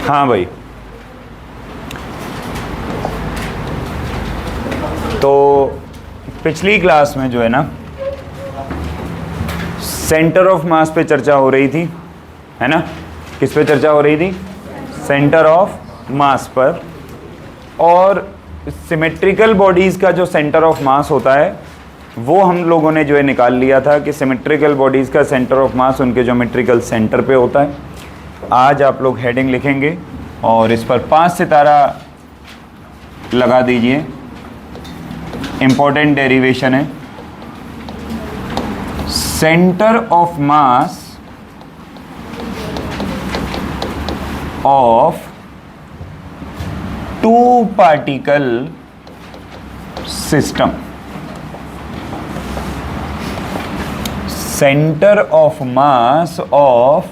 हाँ भाई, तो पिछली क्लास में जो है ना सेंटर ऑफ मास पे चर्चा हो रही थी, है ना। किस पे चर्चा हो रही थी? सेंटर ऑफ मास पर। और सिमेट्रिकल बॉडीज़ का जो सेंटर ऑफ मास होता है वो हम लोगों ने जो है निकाल लिया था कि सिमेट्रिकल बॉडीज़ का सेंटर ऑफ मास उनके ज्योमेट्रिकल सेंटर पे होता है। आज आप लोग हेडिंग लिखेंगे और इस पर 5 सितारा लगा दीजिए। इम्पोर्टेंट डेरिवेशन है। Centre of mass of two particle system. Centre of mass of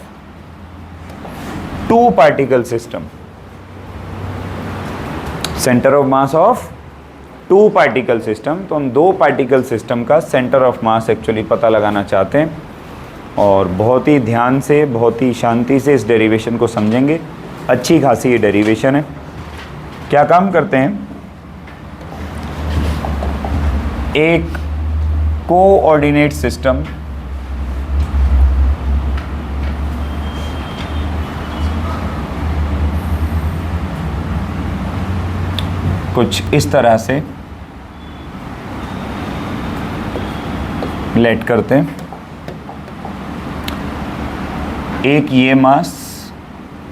two particle system. Centre of mass of two particle system. तो हम दो पार्टिकल सिस्टम का सेंटर ऑफ मास एक्चुअली पता लगाना चाहते हैं और बहुत ही ध्यान से, बहुत ही शांति से इस डेरिवेशन को समझेंगे। अच्छी खासी ये डेरिवेशन है। क्या काम करते हैं? एक कोऑर्डिनेट सिस्टम कुछ इस तरह से लेट करते हैं। एक ये मास,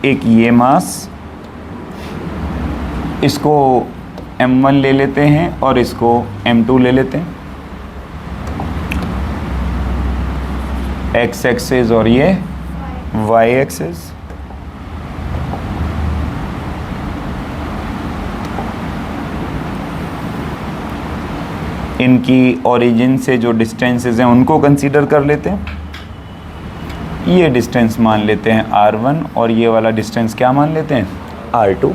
एक ये मास, इसको m1 ले लेते हैं और इसको m2 ले लेते हैं। x एक्सिस और ये y एक्सिस। इनकी ओरिजिन से जो डिस्टेंसेस हैं उनको कंसीडर कर लेते हैं। ये डिस्टेंस मान लेते हैं r1 और ये वाला डिस्टेंस क्या मान लेते हैं? r2।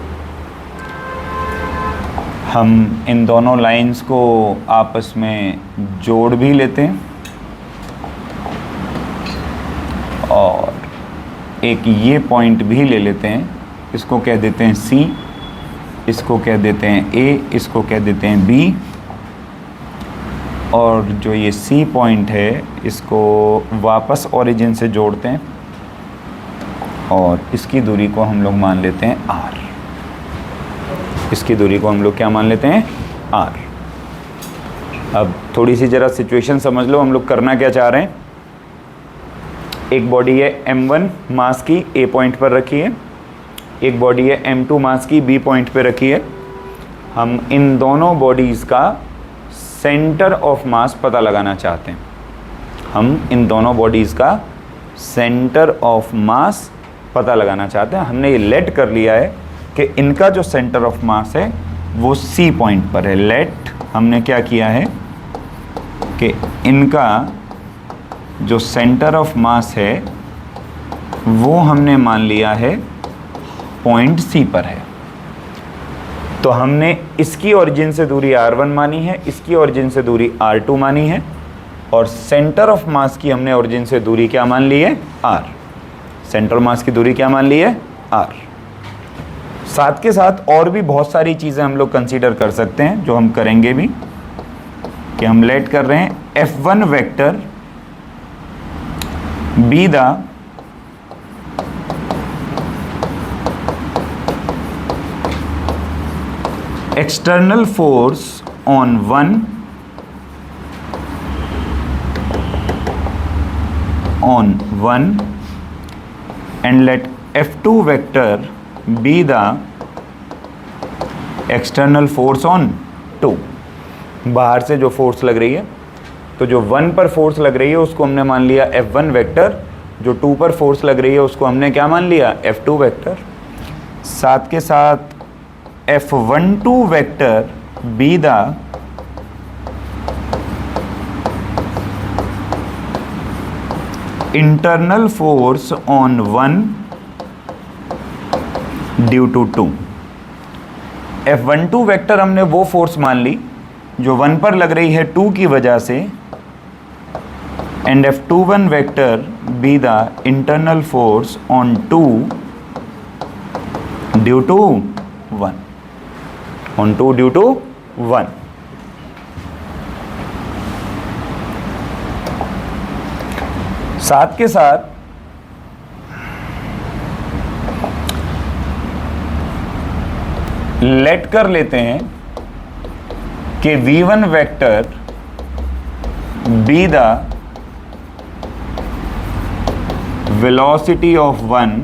हम इन दोनों लाइंस को आपस में जोड़ भी लेते हैं और एक ये पॉइंट भी ले लेते हैं। इसको कह देते हैं C, इसको कह देते हैं A, इसको कह देते हैं B। और जो ये C पॉइंट है इसको वापस ओरिजिन से जोड़ते हैं और इसकी दूरी को हम लोग मान लेते हैं R। इसकी दूरी को हम लोग क्या मान लेते हैं? R। अब थोड़ी सी ज़रा सिचुएशन समझ लो, हम लोग करना क्या चाह रहे हैं। एक बॉडी है m1 मास की A पॉइंट पर रखी है, एक बॉडी है m2 मास की B पॉइंट पर रखी है। हम इन दोनों बॉडीज़ का सेंटर ऑफ मास पता लगाना चाहते हैं। हम इन दोनों बॉडीज़ का सेंटर ऑफ मास पता लगाना चाहते हैं। हमने ये लेट कर लिया है कि इनका जो सेंटर ऑफ मास है वो C पॉइंट पर है। लेट हमने क्या किया है कि इनका जो सेंटर ऑफ मास है वो हमने मान लिया है पॉइंट C पर है। तो हमने इसकी ओरिजिन से दूरी r1 मानी है, इसकी ओरिजिन से दूरी r2 मानी है और सेंटर ऑफ मास की हमने ओरिजिन से दूरी क्या मान ली है? r। सेंटर ऑफ मास की दूरी क्या मान ली है? r। साथ के साथ और भी बहुत सारी चीज़ें हम लोग कंसीडर कर सकते हैं, जो हम करेंगे भी, कि हम लेट कर रहे हैं f1 vector be the external force on one and let F2 vector be the external force on 2। बाहर से जो फोर्स लग रही है, तो जो 1 पर फोर्स लग रही है उसको हमने मान लिया F1 वेक्टर, जो 2 पर फोर्स लग रही है उसको हमने क्या मान लिया? F2 vector. साथ के साथ F12 vector be the internal force on 1 due to 2। F12 vector हमने वो फोर्स मान ली जो 1 पर लग रही है 2 की वजह से, and F21 vector be the internal force on 2 due to 1, on 2 due to 1। साथ के साथ लेट कर लेते हैं कि v1 vector be the velocity of 1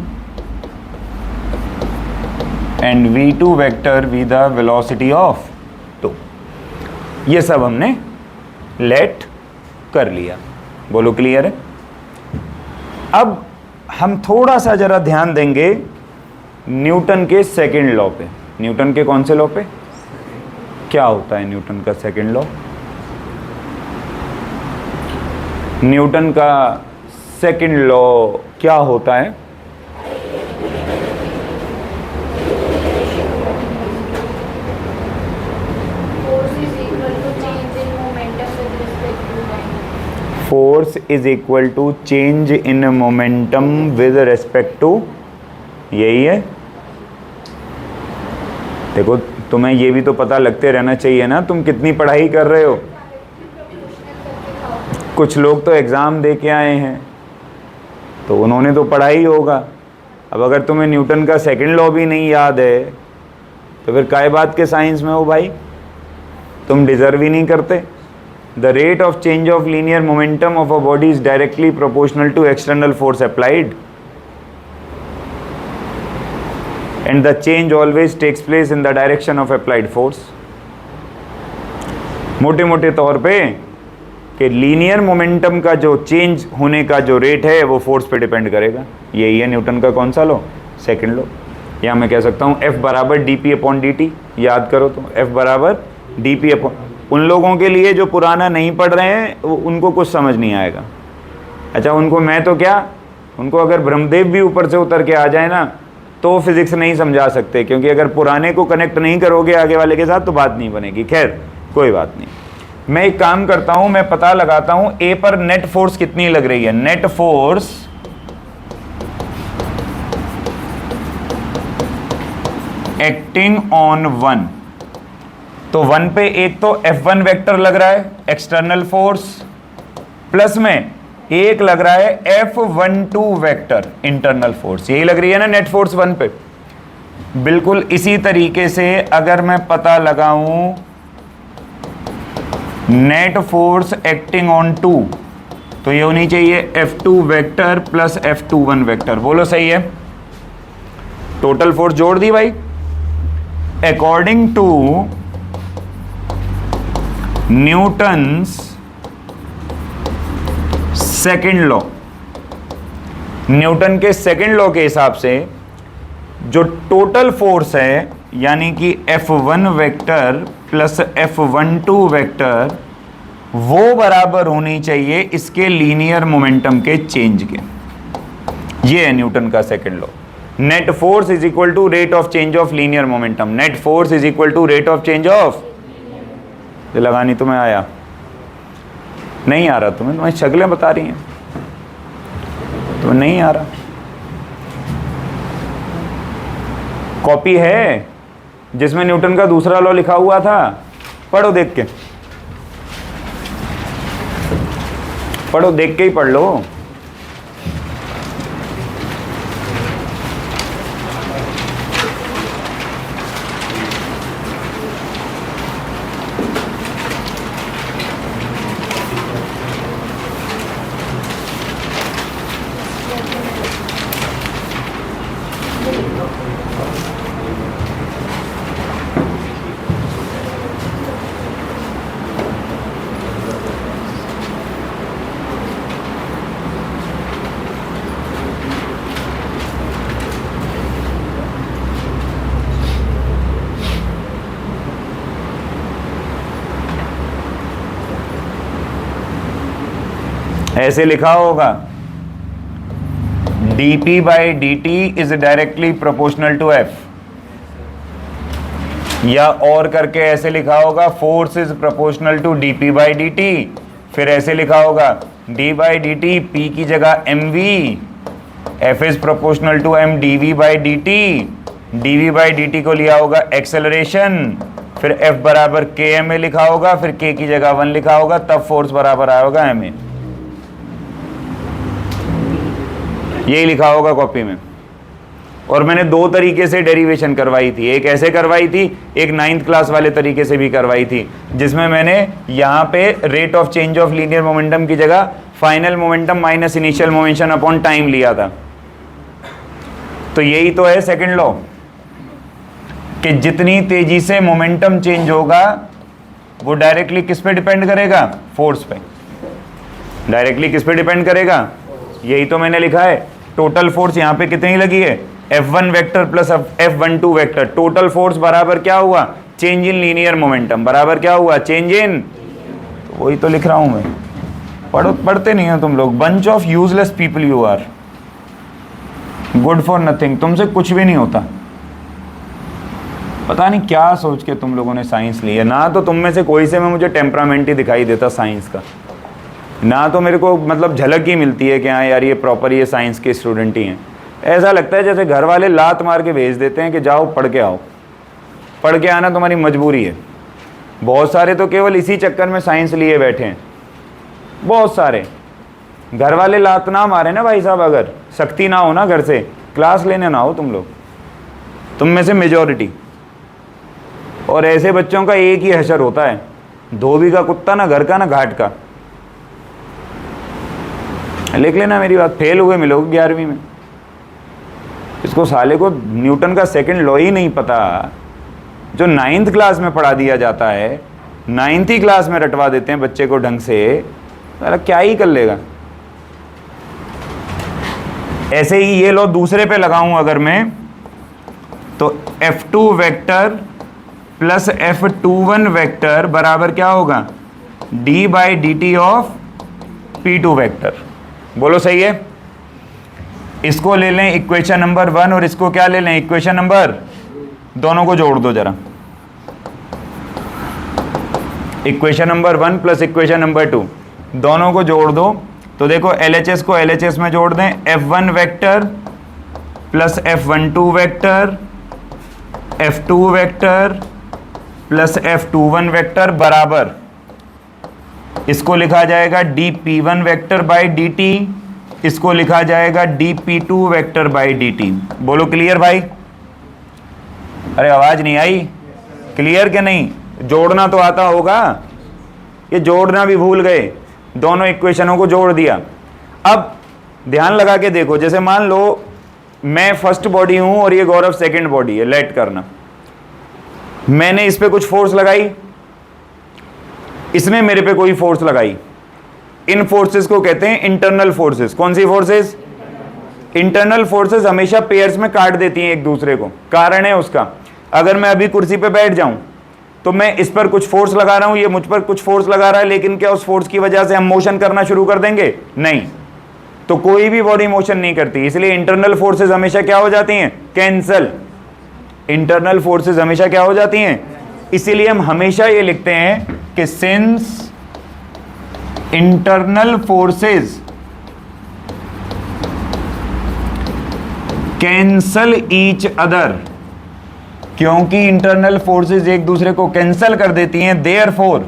and v2 vector be the velocity of 2। ये सब हमने लेट कर लिया। बोलो क्लियर है? अब हम थोड़ा सा जरा ध्यान देंगे न्यूटन के सेकंड लॉ पे। न्यूटन के कौन से लॉ पे? क्या होता है न्यूटन का सेकंड लॉ? न्यूटन का सेकंड लॉ क्या होता है? Force is equal to change in momentum with respect to, यही है। देखो तुम्हें ये भी तो पता लगते रहना चाहिए ना तुम कितनी पढ़ाई कर रहे हो। कुछ लोग तो एग्ज़ाम दे के आए हैं तो उन्होंने तो पढ़ा ही होगा। अब अगर तुम्हें न्यूटन का सेकंड लॉ भी नहीं याद है तो फिर काय बात के साइंस में हो भाई? तुम डिज़र्व ही नहीं करते। The rate of change of linear momentum of a body is directly proportional to external force applied and the change always takes place in the direction of applied force। मोटे मोटे तौर पे कि लीनियर मोमेंटम का जो change होने का जो रेट है वो फोर्स पे डिपेंड करेगा। यही है न्यूटन का कौन सा लॉ? Second law. या मैं कह सकता हूँ F बराबर dp अपॉन dt। याद करो तो F बराबर dp अपॉन, उन लोगों के लिए जो पुराना नहीं पढ़ रहे हैं उनको कुछ समझ नहीं आएगा। अच्छा उनको मैं तो क्या, उनको अगर ब्रह्मदेव भी ऊपर से उतर के आ जाए ना तो फिजिक्स नहीं समझा सकते, क्योंकि अगर पुराने को कनेक्ट नहीं करोगे आगे वाले के साथ तो बात नहीं बनेगी। खैर कोई बात नहीं, मैं एक काम करता हूं, मैं पता लगाता हूं ए पर नेट फोर्स कितनी लग रही है। नेट फोर्स एक्टिंग ऑन 1, तो 1 पे एक तो F1 वेक्टर लग रहा है एक्सटर्नल फोर्स, प्लस में एक लग रहा है F12 वेक्टर इंटरनल फोर्स। यही लग रही है ना नेट फोर्स 1 पे। बिल्कुल इसी तरीके से अगर मैं पता लगाऊं नेट फोर्स एक्टिंग ऑन 2 तो ये होनी चाहिए F2 vector plus F21 vector. बोलो सही है? टोटल फोर्स जोड़ दी भाई। According to Newton's second law, Newton के सेकेंड लॉ के हिसाब से जो टोटल फोर्स है यानी कि F1 vector plus F12 vector वो बराबर होनी चाहिए इसके लीनियर मोमेंटम के चेंज के। ये है न्यूटन का second law. Net force is equal to rate of change of linear momentum. Net force is equal to rate of change of, लगानी तुम्हें आया नहीं आ रहा? तुम्हें शक्लें बता रही हैं, तुम्हें नहीं आ रहा। कॉपी है जिसमें न्यूटन का दूसरा लॉ लिखा हुआ था, पढ़ो देख के, पढ़ो देख के ही पढ़ लो। ऐसे लिखा होगा dp by dt is directly proportional to f, या और करके ऐसे लिखा होगा force is proportional to dp by dt। फिर ऐसे लिखा होगा d बाई dt p की जगह mv, f is proportional to m dv by dt। dv by dt को लिया होगा एक्सेलरेशन, फिर F बराबर kma लिखा होगा, फिर k की जगह 1 लिखा होगा, तब फोर्स बराबर आया होगा ma। यही लिखा होगा कॉपी में। और मैंने दो तरीके से डेरिवेशन करवाई थी, एक ऐसे करवाई थी, एक 9th क्लास वाले तरीके से भी करवाई थी, जिसमें मैंने यहाँ पे rate of change of linear momentum की जगह final momentum minus initial momentum upon time लिया था। तो यही तो है सेकंड लॉ, कि जितनी तेजी से मोमेंटम चेंज होगा वो डायरेक्टली किस पे डिपेंड करेगा? फोर्स पे। डायरेक्टली किस पे डिपेंड करेगा? यही तो मैंने लिखा है। टोटल फोर्स यहाँ पे कितनी लगी है? F1 vector plus F12 vector, total force बराबर क्या हुआ? चेंज इन लीनियर मोमेंटम बराबर क्या हुआ? चेंज इन, तो वही तो लिख रहा हूं मैं। पढ़ते नहीं हो तुम लोग। Bunch of useless people you are, good for nothing. तुमसे कुछ भी नहीं होता। पता नहीं क्या सोच के तुम लोगों ने साइंस ली है। ना तो तुम में से कोई से में मुझे टेम्परामेंट ही दिखाई देता साइंस का, ना तो मेरे को मतलब झलक ही मिलती है कि हाँ यार ये प्रॉपर ये साइंस के स्टूडेंट ही हैं। ऐसा लगता है जैसे घर वाले लात मार के भेज देते हैं कि जाओ पढ़ के आओ। पढ़ के आना तुम्हारी मजबूरी है। बहुत सारे तो केवल इसी चक्कर में साइंस लिए बैठे हैं। बहुत सारे घर वाले लात ना मारे ना भाई साहब, अगर सख्ती ना हो ना घर से, क्लास लेने ना हो तुम लोग, तुम में से मेजॉरिटी। और ऐसे बच्चों का एक ही हशर होता है, धोबी का कुत्ता, ना घर का ना घाट का। लिख लेना मेरी बात, फेल हुए मिलोगे 11वीं में। इसको साले को न्यूटन का सेकंड लॉ ही नहीं पता, जो 9th क्लास में पढ़ा दिया जाता है। 9th ही क्लास में रटवा देते हैं बच्चे को ढंग से, साला क्या ही कर लेगा। ऐसे ही ये लॉ दूसरे पे लगाऊं अगर मैं, तो F2 vector plus F21 vector बराबर क्या होगा? d by D T of P2 vector. बोलो सही है? इसको ले लें इक्वेशन नंबर 1 और इसको क्या ले लें? इक्वेशन नंबर, दोनों को जोड़ दो जरा। Equation number 1 plus equation number 2, दोनों को जोड़ दो। तो देखो LHS को LHS में जोड़ दें, F1 vector plus F12 vector, F2 vector plus F21 vector बराबर, इसको लिखा जाएगा dP1 वेक्टर बाई dt, इसको लिखा जाएगा dP2 वेक्टर बाई dt। बोलो क्लियर भाई? अरे आवाज नहीं आई? क्लियर क्या नहीं? जोड़ना तो आता होगा, ये जोड़ना भी भूल गए। दोनों इक्वेशनों को जोड़ दिया। अब ध्यान लगा के देखो, जैसे मान लो मैं फर्स्ट बॉडी हूं और ये गौरव सेकंड बॉडी है। लेट करना, मैंने इस पे कुछ फोर्स लगाई, इसने मेरे पे कोई फोर्स लगाई। इन फोर्सेस को कहते हैं इंटरनल फोर्सेस। कौन सी फोर्सेस? इंटरनल फोर्सेस हमेशा पेयर्स में काट देती हैं एक दूसरे को। कारण है उसका, अगर मैं अभी कुर्सी पे बैठ जाऊं तो मैं इस पर कुछ फोर्स लगा रहा हूं, ये मुझ पर कुछ फोर्स लगा रहा है, लेकिन क्या उस फोर्स की वजह से हम मोशन करना शुरू कर देंगे? नहीं। तो कोई भी बॉडी मोशन नहीं करती, इसलिए इंटरनल फोर्सेस हमेशा क्या हो जाती हैं? कैंसल। इंटरनल फोर्सेस हमेशा क्या हो जाती हैं? इसीलिए हम हमेशा ये लिखते हैं कि since internal forces cancel each other, क्योंकि इंटरनल फोर्सेस एक दूसरे को कैंसल कर देती हैं, देयरफॉर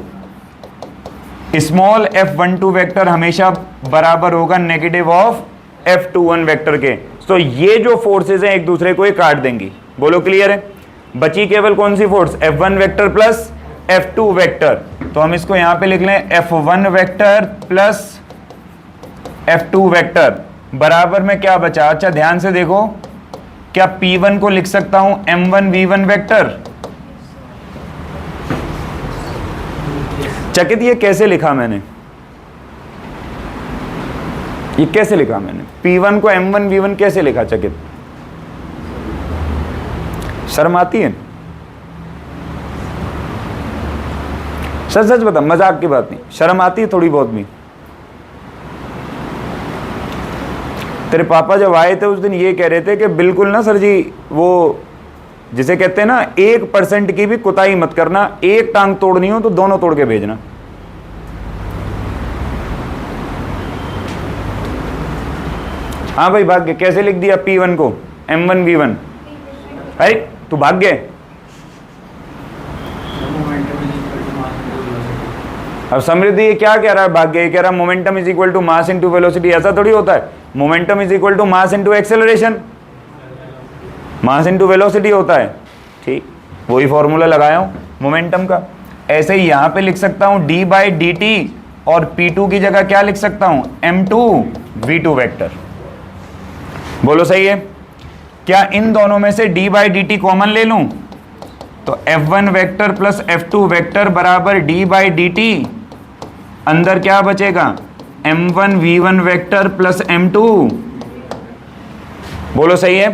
स्मॉल F12 वेक्टर हमेशा बराबर होगा नेगेटिव ऑफ F21 वेक्टर के। तो ये जो फोर्सेस हैं एक दूसरे को ही काट देंगी। बोलो क्लियर है? बची केवल कौन सी force? F1 vector plus F2 vector. तो हम इसको यहां पे लिख लें F1 vector plus F2 vector बराबर में क्या बचा? अच्छा ध्यान से देखो, क्या P1 को लिख सकता हूं M1V1 वेक्टर? चकित ये कैसे लिखा मैंने? ये कैसे लिखा मैंने? P1 को M1V1 कैसे लिखा चकित? शर्म आती है? सच सच बता, मजाक की बात नहीं, शर्म आती है थोड़ी बहुत भी? तेरे पापा जब आए थे उस दिन ये कह रहे थे कि बिल्कुल ना सर जी, वो जिसे कहते हैं ना 1% की भी कुताही मत करना, एक टांग तोड़नी हो तो दोनों तोड़ के भेजना। हाँ भाई भाग्य, कैसे लिख दिया P1 को M1V1? अरे तू भाग गए। अब समृद्धि ये क्या कह रहा है, भाग्य ये कह रहा है momentum is equal to mass into velocity. ऐसा थोड़ी होता है, momentum is equal to mass into acceleration, mass into velocity होता है। ठीक, वही फॉर्मूला लगाया हूं मोमेंटम का। ऐसे ही यहां पे लिख सकता हूं d बाई डी टी, और P2 की जगह क्या लिख सकता हूं, m2 v2 वेक्टर। बोलो सही है। क्या इन दोनों में से d by D T common ले लूं, तो f1 vector plus f2 vector बराबर d बाई डी टी, अंदर क्या बचेगा, m1 v1 vector plus m2। बोलो सही है।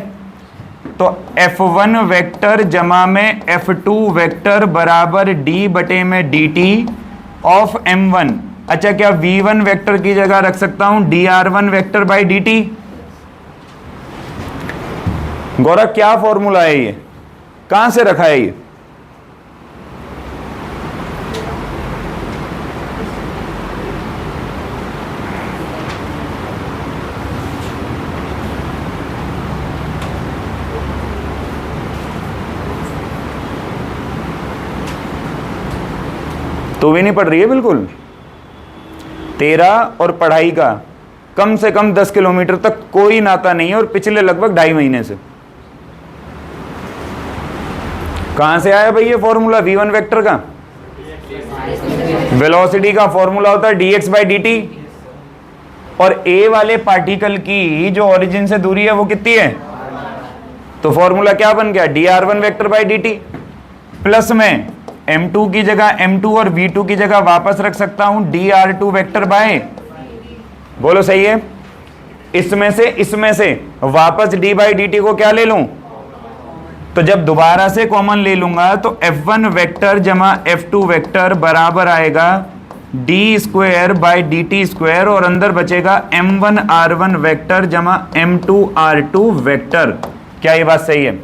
तो f1 वेक्टर जमा में f2 वेक्टर बराबर d बटे में dt ऑफ m1। अच्छा, क्या v1 वेक्टर की जगह रख सकता हूं dr1 वेक्टर बाई dt। गौरव क्या फॉर्मूला है ये, कहां से रखा है ये? तो भी नहीं पढ़ रही है बिल्कुल। तेरा और पढ़ाई का कम से कम 10 किलोमीटर तक कोई नाता नहीं है, और पिछले लगभग 2.5 महीने से। कहां से आया भाई ये फॉर्मूला v1 वेक्टर का? वेलोसिटी का फॉर्मूला होता है dx बाई dt, और a वाले पार्टिकल की जो ओरिजिन से दूरी है वो कितनी है, तो फॉर्मूला क्या बन गया, dr1 vector by dt, plus में m2 की जगह m2 और v2 की जगह वापस रख सकता हूं dr2 वेक्टर बाय। बोलो सही है। इसमें से वापस d बाई डी टी को क्या ले लूं, तो जब दोबारा से कॉमन ले लूंगा तो f1 वेक्टर जमा f2 वेक्टर बराबर आएगा d square by D T square, और अंदर बचेगा m1 r1 वेक्टर जमा m2 r2 वेक्टर। क्या ये बात सही है?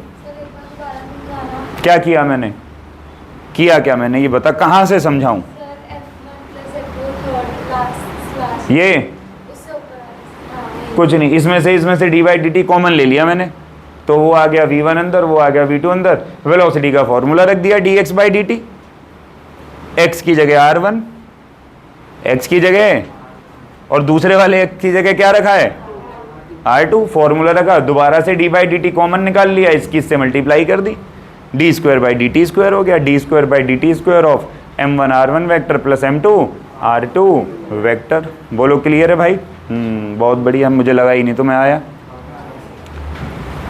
क्या किया मैंने, किया क्या मैंने, ये बता, कहां से समझाऊं? ये कुछ नहीं, इसमें से d by D T common ले लिया मैंने, तो वो आ गया v1 अंदर, वो आ गया v2 अंदर। वेलोसिटी का फॉर्मूला रख दिया dx by D T, x की जगह r1, x की जगह, और दूसरे वाले x की जगह क्या रखा है, r2, फॉर्मूला रखा, दोबारा से d by D T common निकाल लिया, इसकी इससे मल्टीप्लाई कर दी, D square by D T square हो गया, D square by D T square of m1 r1 vector plus m2 r2 vector. बोलो क्लियर है भाई? बहुत बढ़िया, मुझे लगा ही नहीं तो मैं आया।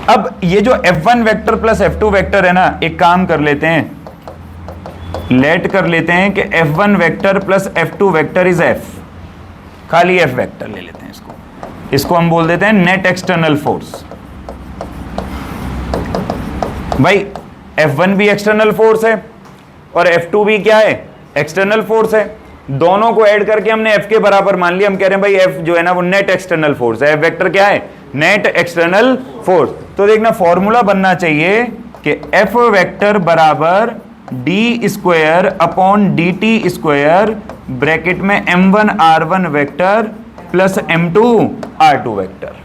अब ये जो f1 vector plus f2 vector है ना, एक काम कर लेते हैं, लेट कर लेते हैं कि f1 vector plus f2 vector is f, खाली f वेक्टर ले लेते हैं इसको हम बोल देते हैं नेट एक्सटर्नल फोर्स। भाई f1 भी एक्सटर्नल फोर्स है और f2 भी क्या है, एक्सटर्नल फोर्स है, दोनों को ऐड करके हमने f के बराबर मान लिया। हम कह रहे हैं भाई f जो है ना वो नेट एक्सटर्नल फोर्स है, f वेक्टर क्या है, नेट एक्सटर्नल फोर्स। तो देखना फॉर्मूला बनना चाहिए कि f वेक्टर बराबर D square upon D T square bracket में m1 r1 vector plus m2 r2 vector.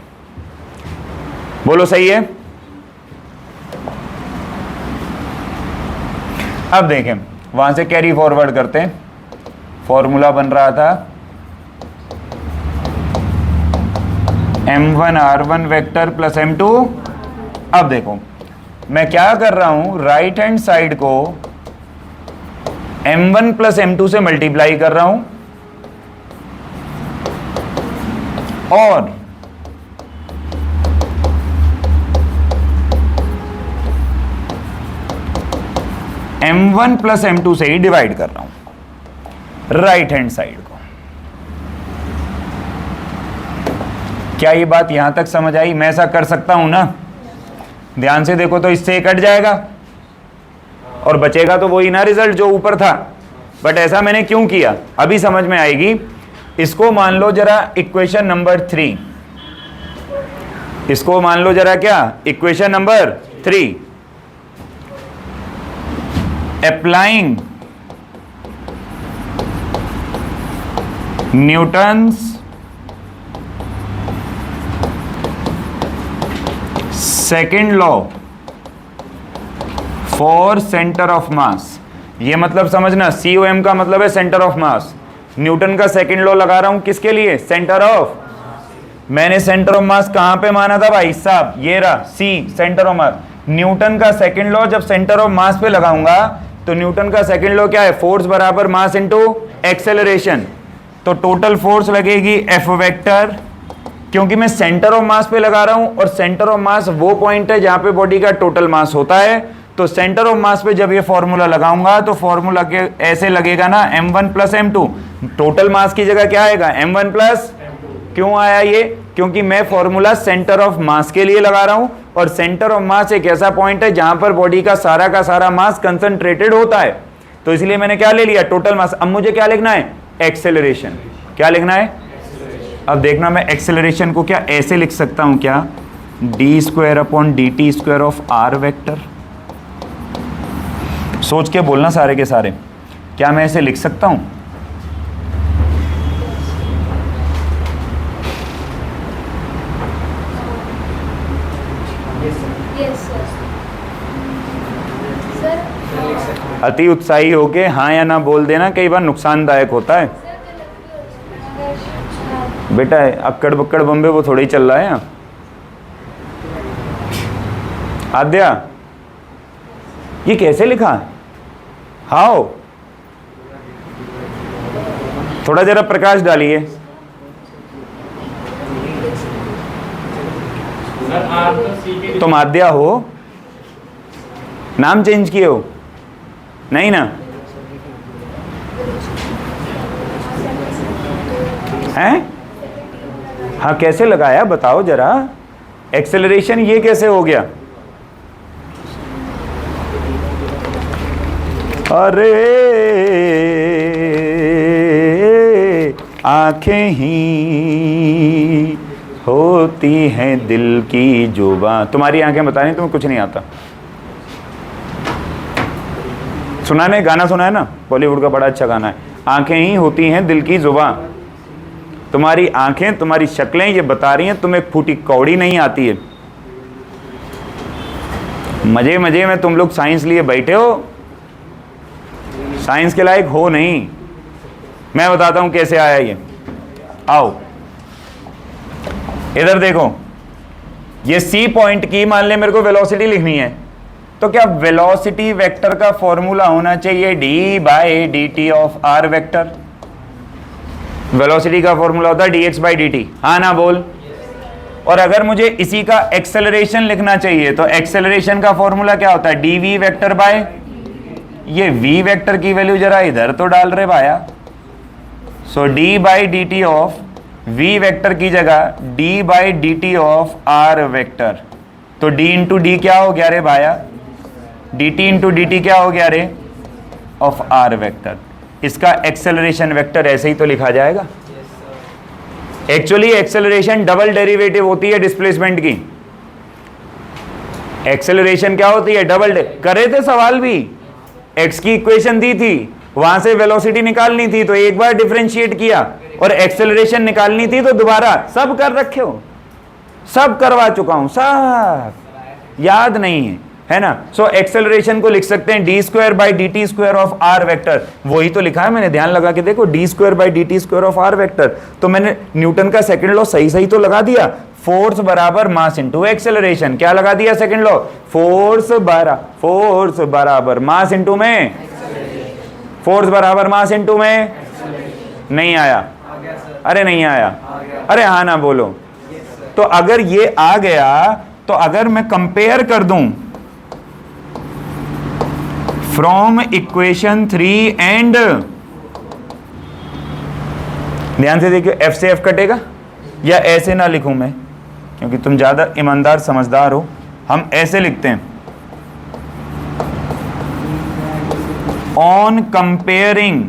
बोलो सही है। अब देखें, वहां से कैरी फॉरवर्ड करते हैं, फॉर्मूला बन रहा था m1 r1 vector plus m2। अब देखो मैं क्या कर रहा हूं, राइट हैंड साइड को m1 प्लस m2 से मल्टीप्लाई कर रहा हूं, और m1 प्लस m2 से ही डिवाइड कर रहा हूं राइट हैंड साइड को। क्या ये बात यहां तक समझ आई? मैं ऐसा कर सकता हूं ना, ध्यान से देखो तो इससे कट जाएगा और बचेगा तो वही ना रिजल्ट जो ऊपर था, बट ऐसा मैंने क्यों किया अभी समझ में आएगी। इसको मान लो जरा इक्वेशन नंबर 3, इसको मान लो जरा क्या, equation number 3। Applying Newton's second law for centre of मास, ये मतलब समझना, COM का मतलब है सेंटर ऑफ मास। न्यूटन का सेकंड लॉ लगा रहा हूं किसके लिए? Centre of. मैंने सेंटर ऑफ मास कहां पे माना था भाई साहब? ये रहा C, centre of mass. Newton का सेकंड लॉ जब सेंटर ऑफ मास पे लगाऊंगा तो न्यूटन का सेकंड लॉ क्या है? फोर्स बराबर मास इनटू एक्सेलरेशन। तो टोटल फोर्स लगेगी F वेक्टर, क्योंकि मैं सेंटर ऑफ मास पे लगा रहा हूं और सेंटर ऑफ मास वो पॉइंट है जहां पे बॉडी का टोटल मास होता है। तो सेंटर ऑफ मास पे जब ये फॉर्मूला लगाऊंगा तो फॉर्मूला के ऐसे लगेगा ना, m1 plus m2। Total mass की जगह क्या आएगा? m1 plus. क्यों आया ये? क्योंकि मैं फॉर्मूला सेंटर ऑफ मास के लिए लगा रहा हूं और सेंटर ऑफ मास एक ऐसा पॉइंट है जहां पर बॉडी का सारा मास कंसंट्रेटेड होता है। तो इसलिए मैंने क्या ले लिया? Total mass. अब मुझे क्या लिखना है? एक्सेलरेशन। क्या लिखना है? अब देखना, मैं एक्सेलरेशन को क्या ऐसे लिख सकता हूं क्या? d² upon dt² of r vector. सोच के बोलना सारे के सारे, क्या मैं ऐसे लिख सकता हूं? अति उत्साही होके हाँ या ना बोल देना, कई बार नुकसानदायक होता है बेटा। अक्कड़ बक्कड़ बम्बे वो थोड़ी चल रहा है यहाँ। आद्या, ये कैसे लिखा? हाउ? थोड़ा जरा प्रकाश डालिए। तुम आद्या हो? नाम चेंज किए हो? नहीं ना? हैं? हाँ, कैसे लगाया बताओ जरा। एक्सेलरेशन ये कैसे हो गया? अरे आंखें ही होती हैं दिल की जुबां। तुम्हारी आंखें बता रही तुम्हें कुछ नहीं आता। सुना ने गाना सुना है ना, बॉलीवुड का बड़ा अच्छा गाना है, आंखें ही होती हैं दिल की जुबां। तुम्हारी आंखें, तुम्हारी शक्लें ये बता रही हैं तुम्हें फूटी कौड़ी नहीं आती है। मजे मजे में तुम लोग साइंस लिए बैठे हो, साइंस के लायक हो नहीं। मैं बताता हूं कैसे आया ये। आओ इधर देखो, ये C पॉइंट की मान ले मेरे को वेलोसिटी लिखनी है, तो क्या वेलोसिटी वेक्टर का फॉर्मूला होना चाहिए d/dt of r vector. Velocity का फॉर्मूला होता है dx/dt, हाँ ना बोल। और अगर मुझे इसी का एक्सेलरेशन लिखना चाहिए तो एक्सेलरेशन का फॉर्मूला क्या होता है? dv वेक्टर बाय, ये v वेक्टर की वैल्यू जरा इधर तो डाल रहे भाया। सो d/dt ऑफ v वेक्टर की जगह d/dt ऑफ r वेक्टर। तो d इंटू डी क्या हो गया रे भाया? dt इंटू डी क्या हो गया रे? Of r vector. इसका एक्सेलरेशन वेक्टर ऐसे ही तो लिखा जाएगा। एक्चुअली एक्सेलरेशन डबल डेरिवेटिव होती है डिस्प्लेसमेंट की। एक्सेलरेशन क्या होती है? डबल। करे थे सवाल भी, x की इक्वेशन दी थी, वहां से वेलोसिटी निकालनी थी तो एक बार डिफरेंशिएट किया, और एक्सेलरेशन निकालनी थी तो दोबारा। सब कर रखे हो, सब करवा चुका हूं, सब याद नहीं है ना? सो एक्सेलरेशन को लिख सकते हैं d²/dt² ऑफ r वेक्टर। वही तो लिखा है मैंने, ध्यान लगा के देखो, d²/dt² ऑफ r वेक्टर। तो मैंने न्यूटन का सेकंड लॉ सही तो लगा दिया, फोर्स बराबर मास इनटू एक्सेलरेशन। क्या लगा दिया सेकंड लॉ? फोर्स बराबर मास इनटू में, फोर्स बराबर मास इनटू में। नहीं आया? अरे नहीं आया, अरे हाँ ना बोलो। तो अगर ये आ गया तो अगर मैं कंपेयर कर दूं फ्रॉम इक्वेशन 3 एंड, ध्यान से देखिए, F से F कटेगा, या ऐसे ना लिखूं मैं क्योंकि तुम ज्यादा ईमानदार समझदार हो, हम ऐसे लिखते हैं, on comparing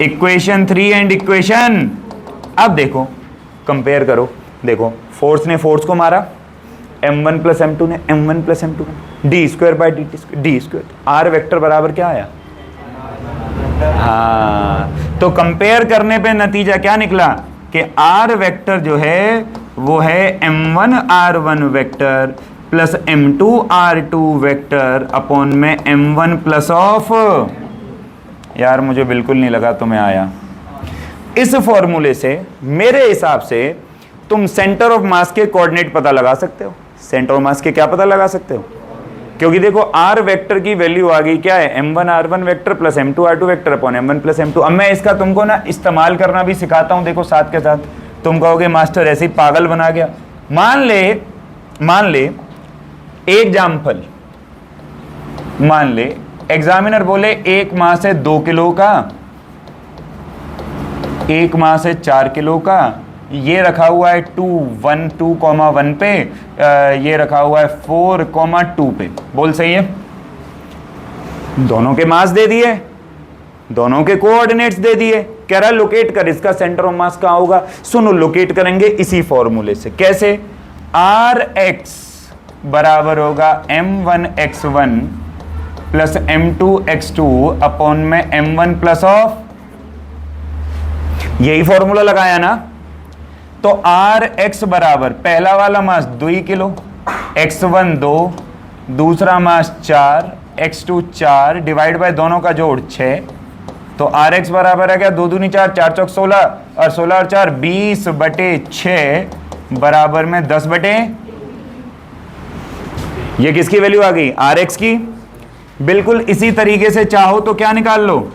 equation 3 and equation. अब देखो कंपेयर करो, देखो फोर्स ने फोर्स को मारा, m1 प्लस m2 ने m1 plus m2 d²/dt², d², r vector बराबर क्या आया? हाँ, तो कंपेयर करने पे नतीजा क्या निकला कि r वेक्टर जो है वो है m1 r1 vector plus m2r2 vector upon में m1 प्लस ऑफ, यार मुझे बिल्कुल नहीं लगा तुम्हें आया। इस फॉर्मूले से मेरे हिसाब से तुम सेंटर ऑफ मास के कोऑर्डिनेट पता लगा सकते हो। सेंटर ऑफ मास के क्या पता लगा सकते हो, क्योंकि देखो r वेक्टर की वैल्यू आ गई क्या है, m1r1 vector plus m2r2 vector upon m1 plus m2। अब मैं इसका तुमको ना इस्तेमाल करना भी सिखाता हूं, देखो साथ के साथ। तुम कहोगे मास्टर ऐसे ही पागल बना गया। मान ले एग्जाम्पल, मान ले एग्जामिनर बोले एक मास है 2 किलो का, एक मास है 4 किलो का, ये रखा हुआ है 2.1 पे, ये रखा हुआ है 4.2 पे। बोल सही है? दोनों के मास दे दिए, दोनों के कोऑर्डिनेट्स दे दिए, कह रहा लोकेट कर इसका सेंटर ऑफ मास कहां होगा। सुनो, लोकेट करेंगे इसी फॉर्मूले से। कैसे? Rx बराबर होगा m1x1 प्लस m2x2 अपॉन में m1 प्लस ऑफ, यही फॉर्मूला लगाया ना। तो Rx बराबर पहला वाला मास 2 किलो, x1 2, दूसरा मास 4, x2 4, डिवाइड बाय दोनों का जोड़ 6। तो Rx बराबर है क्या, 2 दूनी 4, 4 चौक 16 और 16 और 4 20/6 बराबर में 10/, ये किसकी वैल्यू आ गई? Rx की। बिल्कुल इसी तरीके से चाहो तो क्या निकाल लो,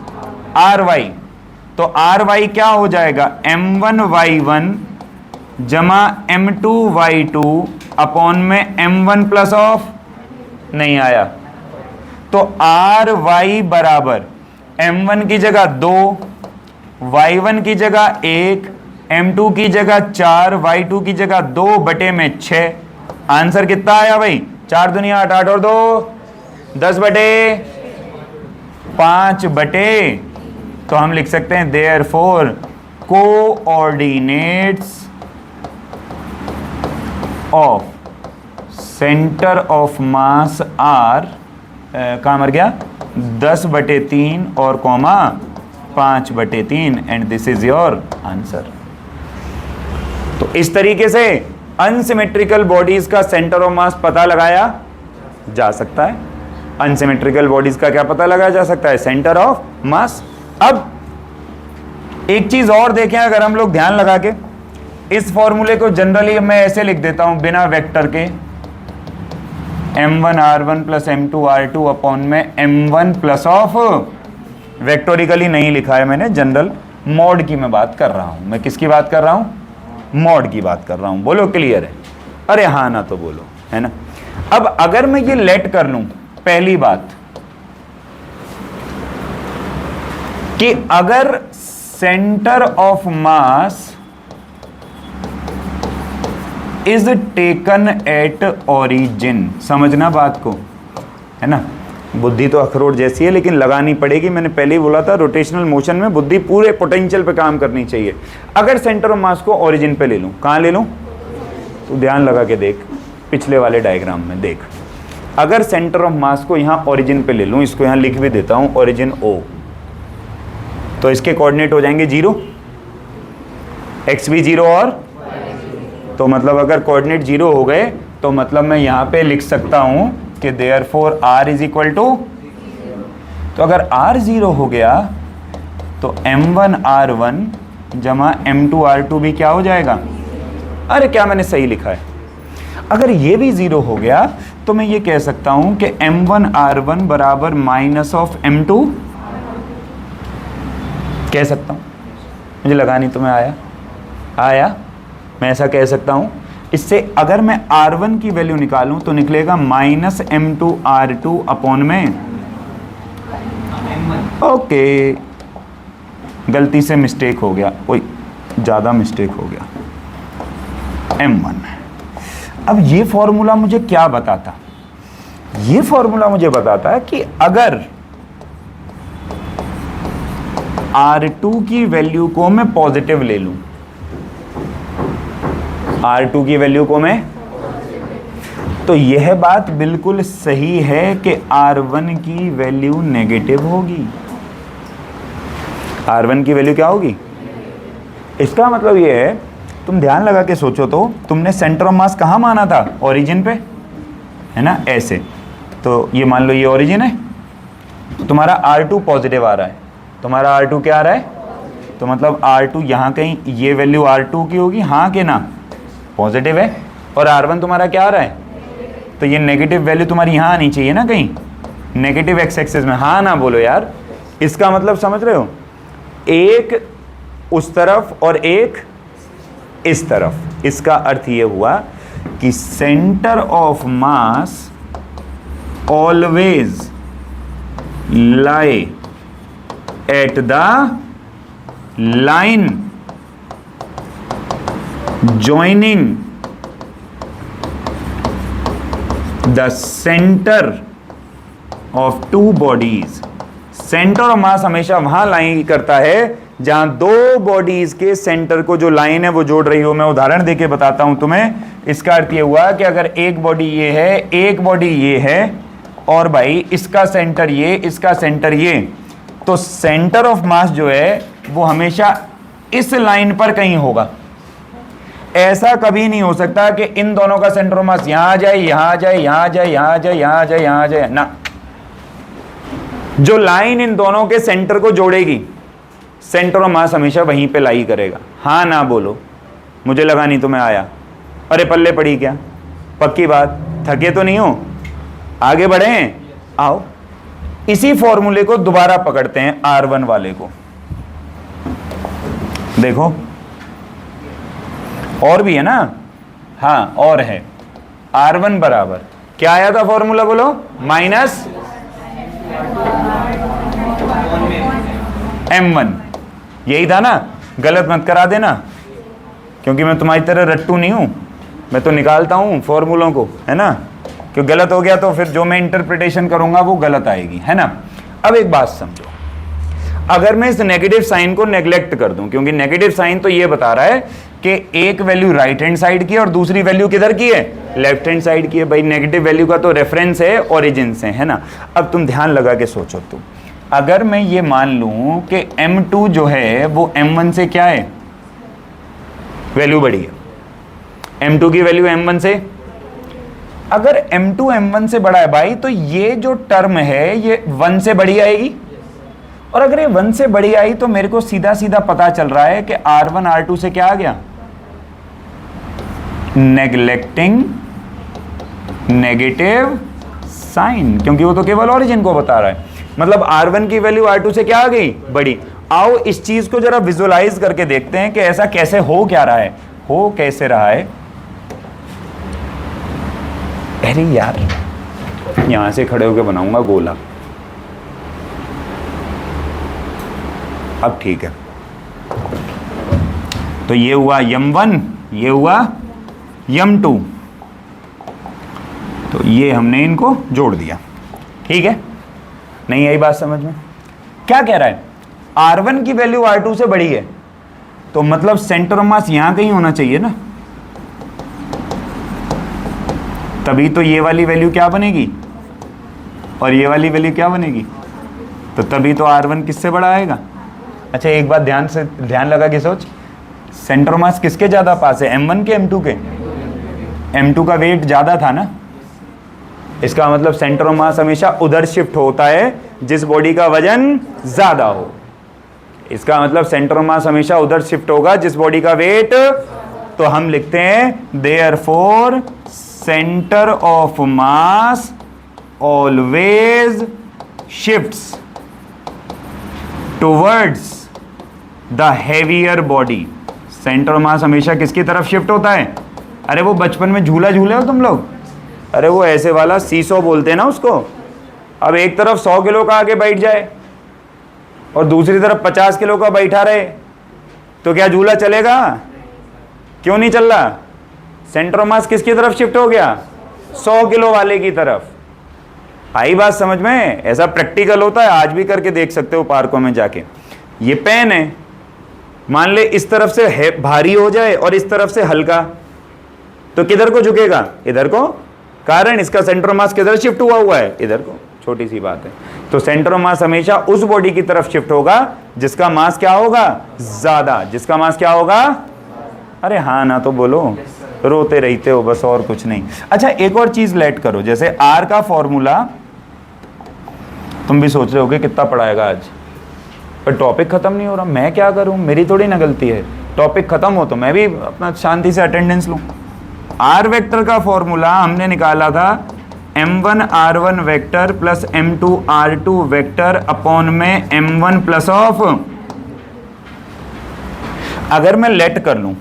Ry। तो Ry क्या हो जाएगा, m1y1 जमा m2y2 अपॉन में m1 प्लस ऑफ, नहीं आया। तो Ry बराबर m1 की जगह 2, y1 की जगह 1, m2 की जगह 4, y2 की जगह 2/6। आंसर कितना आया भाई? 4 दुनिया 8, 8 और 2 10/5। तो हम लिख सकते हैं therefore coordinates of centre of mass are, कहाँ मर गया, 10/3 और comma 5/3 and this is your answer. तो इस तरीके से अनसिमेट्रिकल बॉडीज का सेंटर ऑफ मास पता लगाया जा सकता है। अनसिमेट्रिकल बॉडीज का क्या पता लगाया जा सकता है? सेंटर ऑफ मास। अब एक चीज और देखें, अगर हम लोग ध्यान लगा के इस फॉर्मूले को जनरली मैं ऐसे लिख देता हूं बिना वेक्टर के, m1r1 प्लस m2r2 अपॉन में m1 प्लस ऑफ, वेक्टोरिकली नहीं लिखा है मैंने, जनरल मॉड की मैं बात कर रहा हूं। मैं किसकी बात कर रहा हूं? मॉड की बात कर रहा हूं। बोलो क्लियर है? अरे हाँ ना तो बोलो, है ना। अब अगर मैं ये लेट कर लूं, पहली बात कि अगर centre of mass is taken at origin, समझना बात को, है ना। बुद्धि तो अखरोट जैसी है लेकिन लगानी पड़ेगी। मैंने पहले ही बोला था रोटेशनल मोशन में बुद्धि पूरे पोटेंशियल पे काम करनी चाहिए। अगर सेंटर ऑफ मास को ओरिजिन पे ले लूं, कहां ले लूं? तो ध्यान लगा के देख, पिछले वाले डायग्राम में देख, अगर सेंटर ऑफ मास को यहां ओरिजिन पे ले लूं, इसको यहां लिख भी देता हूं ओरिजिन O, तो इसके कोऑर्डिनेट हो जाएंगे 0, x भी 0 और, तो मतलब अगर कोऑर्डिनेट 0 हो गए तो मतलब मैं यहां पे लिख सकता हूं कि therefore r is equal to, तो अगर r 0 हो गया तो m1r1 जमा m2r2 भी क्या हो जाएगा? अरे क्या मैंने सही लिखा है? अगर ये भी 0 हो गया तो मैं ये कह सकता हूं कि m1r1 बराबर माइनस ऑफ m2, कह सकता हूं। मुझे लगा नहीं तुम्हें आया, मैं ऐसा कह सकता हूं। इससे अगर मैं r1 की वैल्यू निकालूं तो निकलेगा माइनस m2r2 अपॉन में, ओके गलती से मिस्टेक हो गया, ओए ज़्यादा मिस्टेक हो गया, m1। अब ये फॉर्मूला मुझे क्या बताता? ये फॉर्मूला मुझे बताता है कि अगर R2 की वैल्यू को मैं पॉजिटिव ले लूं, R2 की वैल्यू को मैं, तो यह बात बिल्कुल सही है कि R1 की वैल्यू नेगेटिव होगी। R1 की वैल्यू क्या होगी? इसका मतलब यह है, तुम ध्यान लगा के सोचो तो, तुमने सेंटर ऑफ मास कहां माना था? ओरिजिन पे। है ना, ऐसे। तो ये मान लो ये ओरिजिन है, तो तुम्हारा R2 पॉजिटिव आ रहा है, तुम्हारा R2 क्या आ रहा है, तो मतलब R2 यहाँ कहीं ये वैल्यू R2 की होगी, हाँ कि ना, पॉजिटिव है, और R1 तुम्हारा क्या आ रहा है, तो ये नेगेटिव वैल्यू तुम्हारी यहाँ आनी चाहिए ना, कहीं नेगेटिव एक्स एक्सिस में, हाँ ना बोलो यार। इसका मतलब समझ रहे हो, एक उस तरफ और एक इस तरफ। इसका अर्थ ये हुआ कि centre of mass always lie at the line joining the center of two bodies। Centre of मास हमेशा वहां लाइन करता है जहां दो बॉडीज के सेंटर को जो लाइन है वो जोड़ रही हो। मैं उदाहरण देके बताता हूं तुम्हें। इसका अर्थ ये हुआ कि अगर एक बॉडी ये है, एक बॉडी ये है, और भाई इसका सेंटर ये, इसका सेंटर ये, तो सेंटर ऑफ मास जो है वो हमेशा इस लाइन पर कहीं होगा। ऐसा कभी नहीं हो सकता कि इन दोनों का सेंटर ऑफ मास यहां आ जाए, यहां आ जाए, यहां आ जाए, यहां आ जाए, यहां आ जाए, यहां आ जाए ना। जो लाइन इन दोनों के सेंटर को जोड़ेगी, सेंटर ऑफ मास हमेशा वहीं पे लाई करेगा। हाँ ना बोलो, मुझे लगा नहीं तुम्हें आया। अरे पल्ले पड़ी क्या, पक्की बात, थके तो नहीं हो, आगे बढ़े हैं, आओ। इसी फॉर्मूले को दोबारा पकड़ते हैं R1 वाले को। देखो और भी है ना, हाँ और है। R1 बराबर क्या आया था फॉर्मूला, बोलो, माइनस M1, यही था ना। गलत मत करा देना, क्योंकि मैं तुम्हारी तरह रट्टू नहीं हूं, मैं तो निकालता हूं फॉर्मूलों को, है ना। क्यों गलत हो गया तो फिर जो मैं इंटरप्रिटेशन करूंगा वो गलत आएगी, है ना। अब एक बात समझो, अगर मैं इस नेगेटिव साइन को नेग्लेक्ट कर दूं, क्योंकि नेगेटिव साइन तो ये बता रहा है कि एक वैल्यू राइट हैंड साइड की है और दूसरी वैल्यू किधर की है, लेफ्ट हैंड साइड की है। भाई नेगेटिव वैल्यू का तो रेफरेंस है ओरिजिन से, है ना। अब तुम ध्यान लगा के सोचो, तुम अगर मैं ये मान लूं कि M2 जो है वो M1 से क्या है, वैल्यू बड़ी है, M2 की वैल्यू M1 से, अगर M2 M1 से बड़ा है भाई, तो ये जो टर्म है ये 1 से बड़ी आएगी। और अगर ये 1 से बड़ी आई तो मेरे को सीधा सीधा पता चल रहा है कि R1 R2 से क्या आ गया, नेग्लेक्टिंग नेगेटिव साइन, क्योंकि वो तो केवल ओरिजिन को बता रहा है। मतलब R1 की वैल्यू R2 से क्या आ गई, बड़ी। आओ इस चीज को जरा विजुलाइज करके देखते हैं कि ऐसा कैसे हो क्या रहा है, हो कैसे रहा है। अरे यार, यहां से खड़े होकर बनाऊंगा गोला। अब ठीक है, तो ये हुआ M1, ये हुआ M2, तो ये हमने इनको जोड़ दिया, ठीक है। नहीं आई बात समझ में? क्या कह रहा है, R1 की वैल्यू R2 से बड़ी है, तो मतलब सेंटर ऑफ मास यहां कहीं होना चाहिए ना, तभी तो ये वाली वैल्यू क्या बनेगी और ये वाली वैल्यू क्या बनेगी, तो तभी तो R1 किससे बड़ा आएगा। अच्छा एक बात ध्यान लगा के सोच, सेंटर ऑफ मास किसके ज्यादा पास है, M1 के M2 के? M2 का वेट ज्यादा था ना, इसका मतलब सेंटर ऑफ मास हमेशा उधर शिफ्ट होता है जिस बॉडी का वजन ज्यादा हो। इसका मतलब सेंटर ऑफ मास हमेशा उधर शिफ्ट होगा जिस बॉडी का वेट, तो हम लिखते हैं therefore centre of mass always shifts towards the heavier body. Centre of मास हमेशा किसकी तरफ शिफ्ट होता है? अरे वो बचपन में झूला झूले हो तुम लोग, अरे वो ऐसे वाला सीसो बोलते हैं ना उसको। अब एक तरफ 100 किलो का आगे बैठ जाए और दूसरी तरफ 50 किलो का बैठा रहे, तो क्या झूला चलेगा? क्यों नहीं चल रहा? सेंटर ऑफ मास किसकी तरफ शिफ्ट हो गया? 100 किलो वाले की तरफ। आई बात समझ में? ऐसा प्रैक्टिकल होता है, आज भी करके देख सकते हो पार्कों में जाके। ये पेन है, मान ले इस तरफ से भारी हो जाए और इस तरफ से हल्का, तो किधर को झुकेगा? इधर को। कारण इसका सेंटर ऑफ मास किधर शिफ्ट हुआ है? इधर को। छोटी सी बात है। तो सेंटर ऑफ मास हमेशा उस बॉडी की तरफ शिफ्ट होगा जिसका मास क्या होगा? ज्यादा। जिसका मास क्या होगा? अरे हाँ ना तो बोलो। रोते रहते हो बस, और कुछ नहीं। अच्छा एक और चीज लेट करो, जैसे आर का फॉर्मूला तुम भी सोच रहे होगे कितना पढ़ाएगा आज, पर टॉपिक खत्म नहीं हो रहा, मैं क्या करूं, मेरी थोड़ी ना गलती है। टॉपिक खत्म हो तो मैं भी अपना शांति से अटेंडेंस लूं। आर वेक्टर का फॉर्मूला हमने निकाला था m1 r1 vector plus m2 r2 vector upon में m1 प्लस ऑफ, अगर मैं लेट कर लूं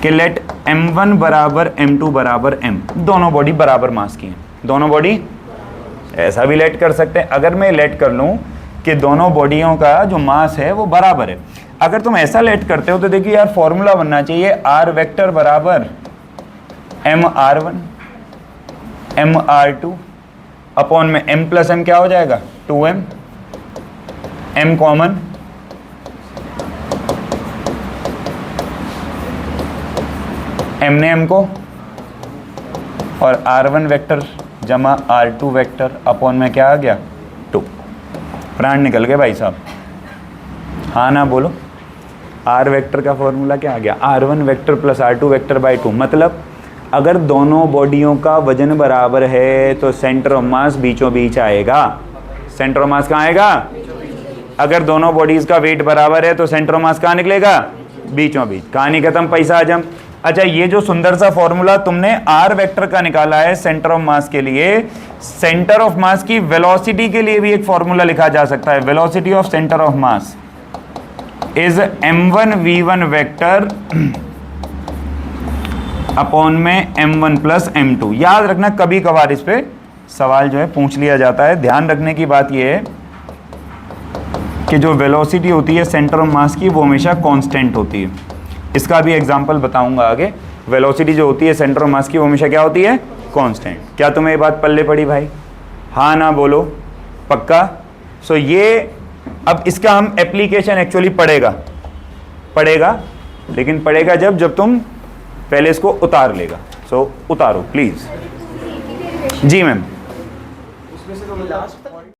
कि लेट m1 बराबर m2 बराबर m, दोनों बॉडी बराबर मास की हैं, दोनों बॉडी, ऐसा भी लेट कर सकते हैं। अगर मैं लेट कर लूं कि दोनों बॉडियों का जो मास है वो बराबर है, अगर तुम ऐसा लेट करते हो तो देखिए यार फॉर्मूला बनना चाहिए r वेक्टर बराबर m r1 m r2 upon में m प्लस m क्या हो जाएगा 2m, m कॉमन, m ने m को, और r1 वेक्टर जमा r2 वेक्टर अपॉन में क्या आ गया 2। प्राण निकल गए भाई साहब, हाँ ना बोलो। r वेक्टर का फॉर्मूला क्या आ गया, r1 vector plus r2 vector by 2। मतलब अगर दोनों बॉडियों का वजन बराबर है तो सेंटर ऑफ मास बीचों बीच आएगा। सेंटर ऑफ मास कहाँ आएगा, अगर दोनों बॉडीज का वेट बराबर है तो सेंटर ऑफ मास कहाँ निकलेगा, बीचों बीच। कहानी खत्म, पैसा हजम। अच्छा ये जो सुंदर सा फॉर्मूला तुमने r वेक्टर का निकाला है सेंटर ऑफ मास के लिए, सेंटर ऑफ मास की वेलोसिटी के लिए भी एक फॉर्मूला लिखा जा सकता है। Velocity of centre of mass is m1 v1 vector upon में m1 प्लस m2। याद रखना कभी कभार इस पे सवाल जो है पूछ लिया जाता है। ध्यान रखने की बात यह है कि जो वेलोसिटी होती है सेंटर ऑफ मास की वो हमेशा कांस्टेंट होती है। इसका भी एग्जांपल बताऊंगा आगे। वेलोसिटी जो होती है सेंटर ऑफ मास की वो हमेशा क्या होती है, कांस्टेंट। क्या तुम्हें ये बात पल्ले पड़ी भाई, हाँ ना बोलो, पक्का। सो ये अब इसका हम एप्लीकेशन एक्चुअली पड़ेगा, लेकिन पड़ेगा जब तुम पहले इसको उतार लेगा। सो उतारो प्लीज। Ji ma'am. उसमें से तो लास्ट